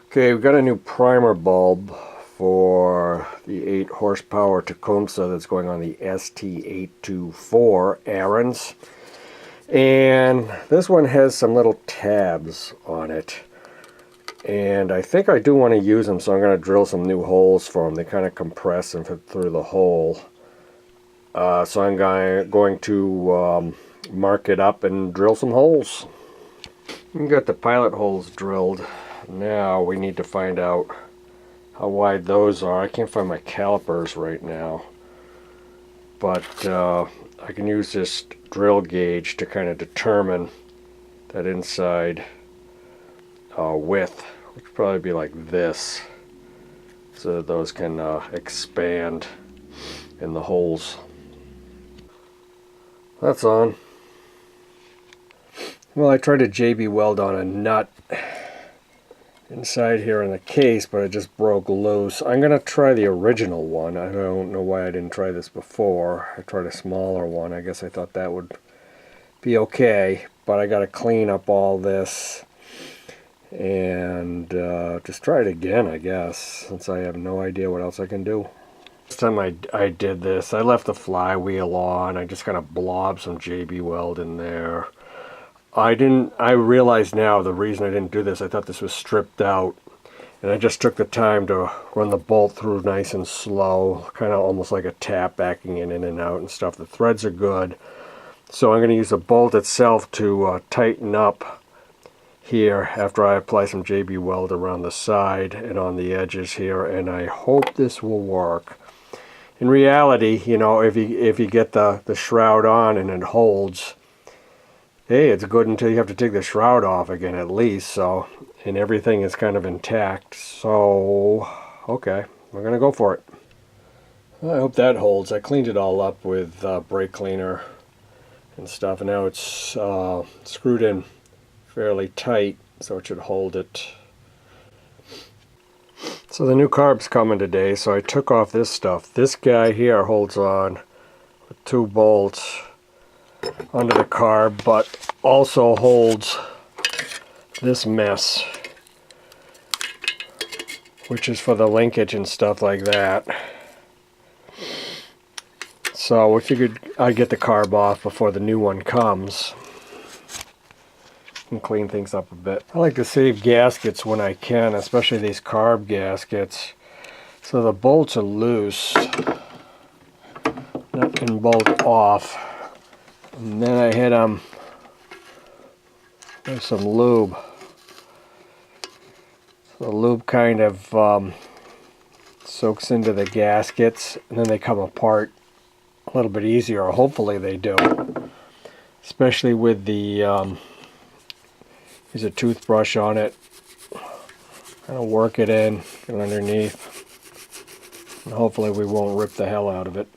Okay, we've got a new primer bulb for the 8 horsepower Tecumseh that's going on the ST824 Ariens. And this one has some little tabs on it. And I think I do want to use them, so I'm going to drill some new holes for them. They kind of compress and fit through the hole. So I'm going to mark it up and drill some holes. We got the pilot holes drilled. Now we need to find out how wide those are. I can't find my calipers right now, but I can use this drill gauge to kind of determine that inside width, which would probably be like this, so that those can expand in the holes. That's on. Well, I tried to JB weld on a nut inside here in the case, but it just broke loose. I'm going to try the original one. I don't know why I didn't try this before. I tried a smaller one. I guess I thought that would be okay, but I got to clean up all this and just try it again, I guess, since I have no idea what else I can do. Last time I did this, I left the flywheel on. I just kind of blobbed some JB weld in there. I realize now the reason I didn't do this, I thought this was stripped out, and I just took the time to run the bolt through nice and slow, kind of almost like a tap, backing in and out and stuff. The threads are good, so I'm going to use the bolt itself to tighten up here after I apply some JB weld around the side and on the edges here, and I hope this will work. In reality, you know, if you get the shroud on and it holds, hey, it's good until you have to take the shroud off again at least, so, and everything is kind of intact, so, okay, we're going to go for it. I hope that holds. I cleaned it all up with brake cleaner and stuff, and now it's screwed in fairly tight, so it should hold it. So the new carb's coming today, so I took off this stuff. This guy here holds on with 2 bolts under the carb, but also holds this mess, which is for the linkage and stuff like that. So we figured I'd get the carb off before the new one comes and clean things up a bit. I like to save gaskets when I can, especially these carb gaskets. So the bolts are loose, that can bolt off. And then I hit them with some lube. So the lube kind of soaks into the gaskets, and then they come apart a little bit easier, or hopefully they do. Especially with the, use a toothbrush on it, kind of work it in, get it underneath, and hopefully we won't rip the hell out of it.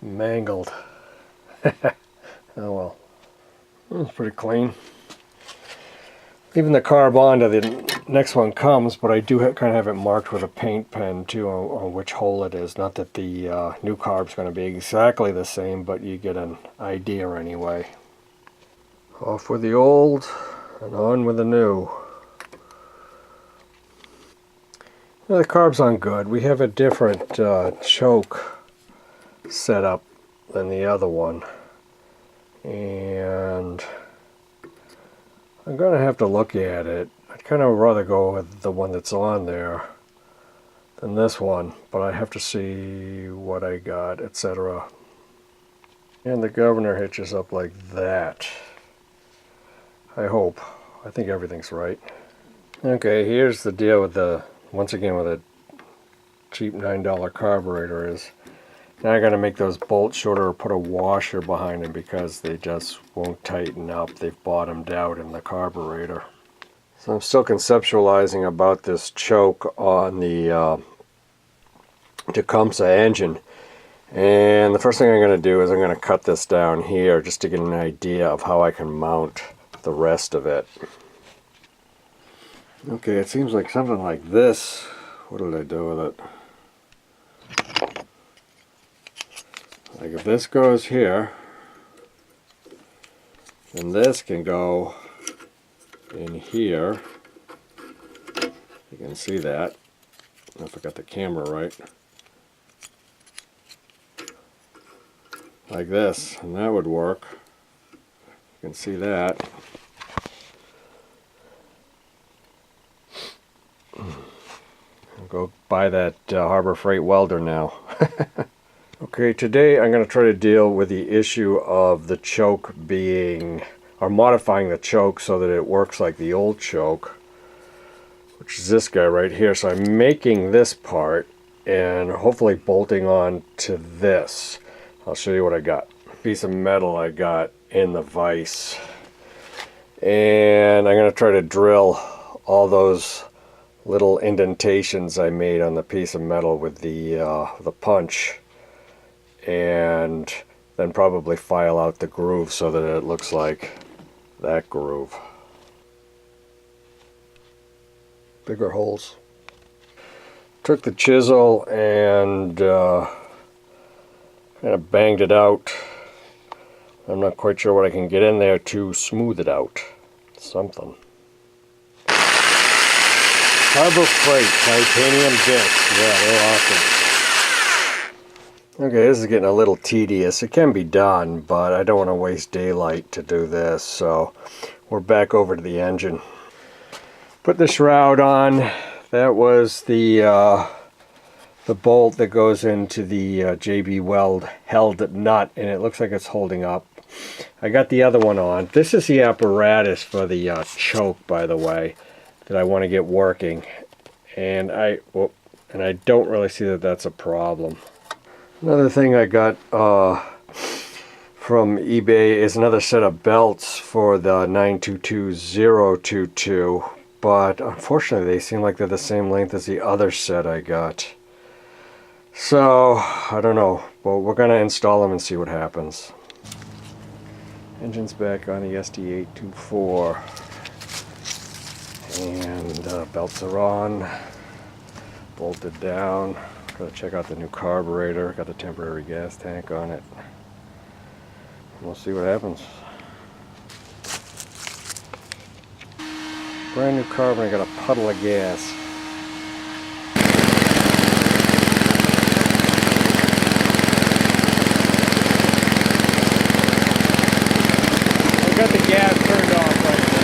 Mangled. Oh well. It's pretty clean. Leaving the carb on till the next one comes, but I do kind of have it marked with a paint pen too on which hole it is. Not that the new carb's going to be exactly the same, but you get an idea anyway. Off with the old and on with the new. Well, the carb's on good. We have a different choke setup than the other one, and I'm going to have to look at it. I'd kind of rather go with the one that's on there than this one, but I have to see what I got, etc. And the governor hitches up like that. I hope. I think everything's right. Okay, here's the deal with the, once again, with a cheap $9 carburetor is, now I got to make those bolts shorter or put a washer behind them because they just won't tighten up. They've bottomed out in the carburetor. So I'm still conceptualizing about this choke on the Tecumseh engine. And the first thing I'm going to do is I'm going to cut this down here just to get an idea of how I can mount the rest of it. Okay, it seems like something like this. What did I do with it? Like if this goes here, And this can go in here. You can see that. I don't know if I got the camera right. Like this, and that would work. You can see that. I'll go buy that Harbor Freight welder now. Okay, today I'm going to try to deal with the issue of the choke being, or modifying the choke so that it works like the old choke, which is this guy right here. So I'm making this part and hopefully bolting on to this. I'll show you what I got. Piece of metal I got in the vise, and I'm going to try to drill all those little indentations I made on the piece of metal with the punch, and then probably file out the groove so that it looks like that groove. Bigger holes. Took the chisel and kind of banged it out. I'm not quite sure what I can get in there to smooth it out. Something. Harbor Freight titanium discs. Yeah, they're awesome. Okay, this is getting a little tedious. It can be done, but I don't want to waste daylight to do this, so we're back over to the engine. Put the shroud on. That was the bolt that goes into the JB Weld held nut, and it looks like it's holding up. I got the other one on. This is the apparatus for the choke, by the way, that I want to get working, and I don't really see that that's a problem. Another thing I got from eBay is another set of belts for the 922022, but unfortunately they seem like they're the same length as the other set I got. So I don't know, but we're gonna install them and see what happens. Engine's back on the ST824, and belts are on, bolted down. Gotta check out the new carburetor. Got the temporary gas tank on it. We'll see what happens. Brand new carburetor. I got a puddle of gas. I got the gas turned off right now.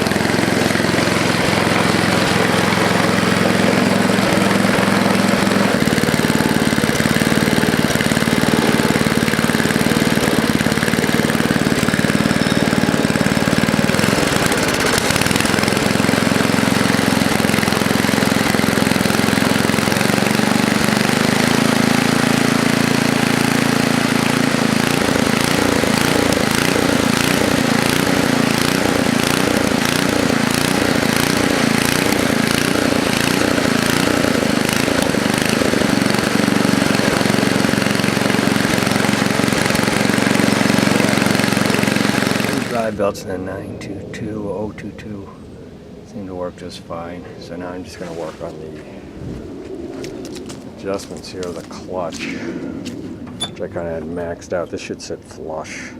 Belts in the 922022 seem to work just fine. So now I'm just going to work on the adjustments here of the clutch, which I kind of had maxed out. This should sit flush.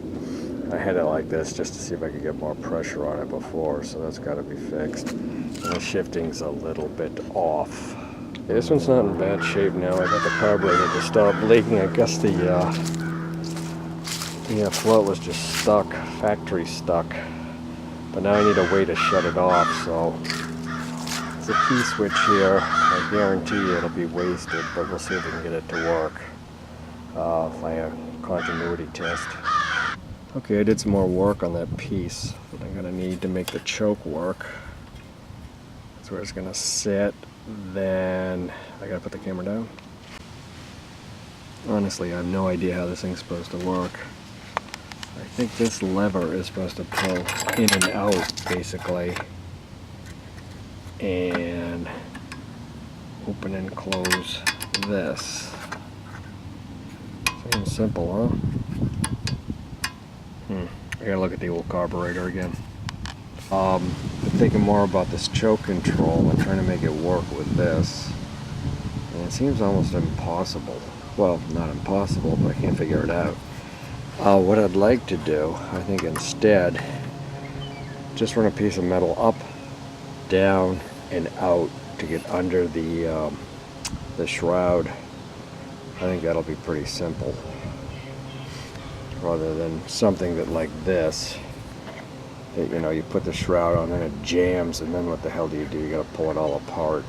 I had it like this just to see if I could get more pressure on it before, so that's got to be fixed. And the shifting's a little bit off. Okay, this one's not in bad shape now. I got the carburetor to stop leaking. I guess the float was just stuck, factory stuck, but now I need a way to shut it off. So it's a key switch here. I guarantee you it'll be wasted, but we'll see if we can get it to work via continuity test. Okay, I did some more work on that piece that I'm gonna need to make the choke work. That's where it's gonna sit. Then I gotta put the camera down. Honestly, I have no idea how this thing's supposed to work. I think this lever is supposed to pull in and out, basically, and open and close this. Seems simple, huh? I gotta look at the old carburetor again. I'm thinking more about this choke control and trying to make it work with this, and it seems almost impossible. Well, not impossible, but I can't figure it out. What I'd like to do, I think instead, just run a piece of metal up, down, and out to get under the shroud. I think that'll be pretty simple, rather than something that like this, that, you know, you put the shroud on and it jams, and then what the hell do? You gotta pull it all apart.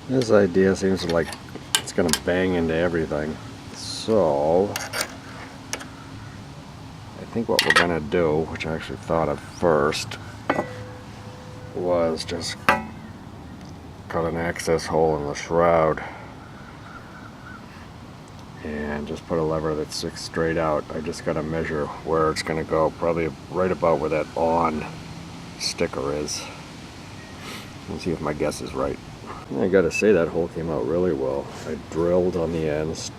This idea seems like it's gonna bang into everything. So I think what we're gonna do, which I actually thought of first, was just cut an access hole in the shroud and just put a lever that sticks straight out. I just gotta measure where it's gonna go, probably right about where that on sticker is. Let's see if my guess is right. I gotta say, that hole came out really well. I drilled on the ends,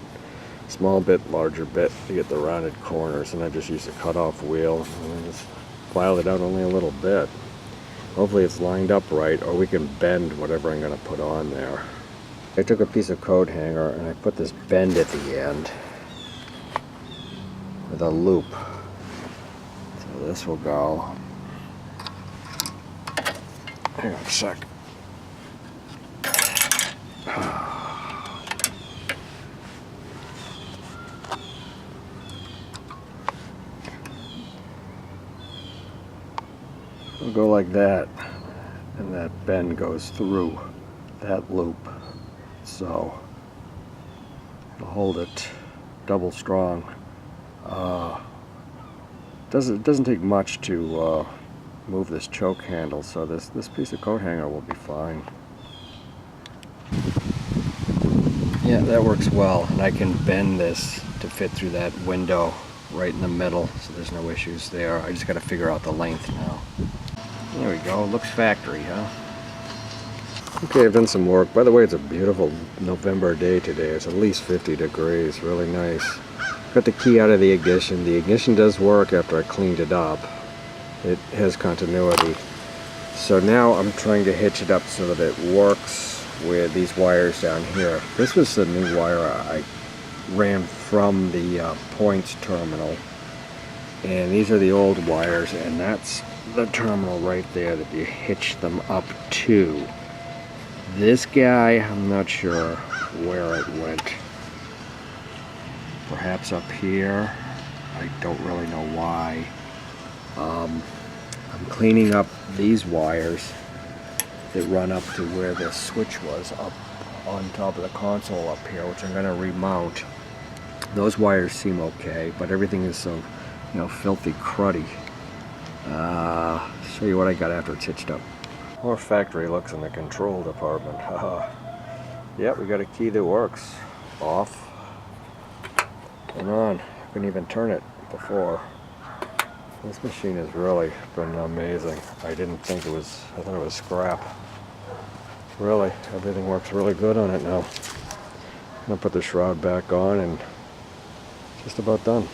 small bit, larger bit, to get the rounded corners, and I just used a cut-off wheel and I just filed it out only a little bit. Hopefully it's lined up right, or we can bend whatever I'm gonna put on there. I took a piece of coat hanger and I put this bend at the end with a loop. So this will go. Hang on a sec. It'll go like that, and that bend goes through that loop, so it'll hold it double strong. It doesn't take much to move this choke handle, so this piece of coat hanger will be fine. Yeah, that works well, and I can bend this to fit through that window right in the middle, so there's no issues there. I just got to figure out the length now. There we go, looks factory, huh? Okay, I've done some work. By the way, it's a beautiful November day today. It's at least 50 degrees, really nice. Got the key out of the ignition. The ignition does work after I cleaned it up. It has continuity. So now I'm trying to hitch it up so that it works with these wires down here. This was the new wire I ran from the points terminal. And these are the old wires, and that's the terminal right there that you hitch them up to. This guy, I'm not sure where it went. Perhaps up here. I don't really know why. I'm cleaning up these wires that run up to where the switch was up on top of the console up here, which I'm going to remount. Those wires seem okay, but everything is so, you know, filthy cruddy. Show you what I got after it's hitched up. More factory looks in the control department. Yep, we got a key that works. Off and on. Couldn't even turn it before. This machine has really been amazing. I didn't think it was, I thought it was scrap. Really, everything works really good on it now. I'm gonna put the shroud back on and just about done.